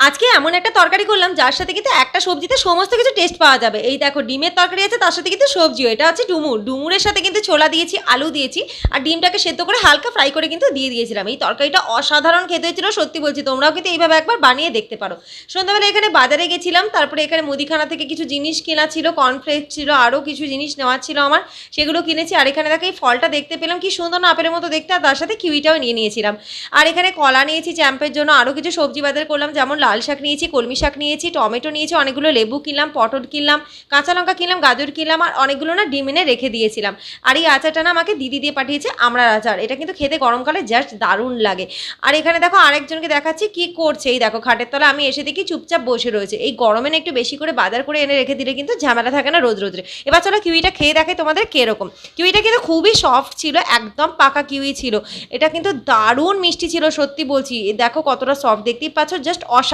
আজকে এমন একটা তরকারি করলাম যার সাথে কিন্তু একটা সবজিতে সমস্ত কিছু টেস্ট পাওয়া যাবে। এই দেখো ডিমের তরকারি আছে, তার সাথে কিন্তু সবজিও। এটা হচ্ছে ডুমুর, ডুমুরের সাথে কিন্তু ছোলা দিয়েছি, আলু দিয়েছি, আর ডিমটাকে সেদ্ধ করে হালকা ফ্রাই করে কিন্তু দিয়ে দিয়েছিলাম। এই তরকারিটা অসাধারণ খেতে হয়েছিল, সত্যি বলছি। তোমরাও কিন্তু এইভাবে একবার বানিয়ে দেখতে পারো। সন্ধ্যাবেলা এখানে বাজারে গেছিলাম, তারপরে এখানে মুদিখানা থেকে কিছু জিনিস কেনা ছিল, কর্নফ্লেক্স ছিল, আরও কিছু জিনিস নেওয়ার ছিল আমার, সেগুলো কিনেছি। আর এখানে দেখো এই ফলটা দেখতে পেলাম, কি সুন্দর না, আপেলের মতো দেখতে, আর তার সাথে কিউইটাও নিয়ে নিয়েছিলাম। আর এখানে কলা নিয়েছি চ্যাম্পের জন্য, আরও কিছু সবজি বাজার করলাম, যেমন লাল শাক নিয়েছি, কলমি শাক নিয়েছি, টমেটো নিয়েছি, অনেকগুলো লেবু কিনলাম, পটল কিনলাম, কাঁচা লঙ্কা কিনলাম, গাজর কিনলাম, আর অনেকগুলো না ডিম এনে রেখে দিয়েছিলাম। আর এই আচারটা না আমাকে দিদি দিয়ে পাঠিয়েছে, আমড়ার আচার। এটা কিন্তু খেতে গরমকালে জাস্ট দারুণ লাগে। আর এখানে দেখো আরেকজনকে দেখাচ্ছি কি করছে। এই দেখো খাটের তলা আমি এসে দেখি চুপচাপ বসে রয়েছে। এই গরমে না একটু বেশি করে বাজার করে এনে রেখে দিলে কিন্তু ঝামেলা থাকে না রোজ রোজ। এবার চলো কিউইটা খেয়ে দেখে তোমাদের কিরকম। কিউইটা কিন্তু খুবই সফট ছিল, একদম পাকা কিউই ছিল। এটা কিন্তু দারুণ মিষ্টি ছিল, সত্যি বলছি। দেখো কতটা সফট, দেখতেই পাচ্ছ, জাস্ট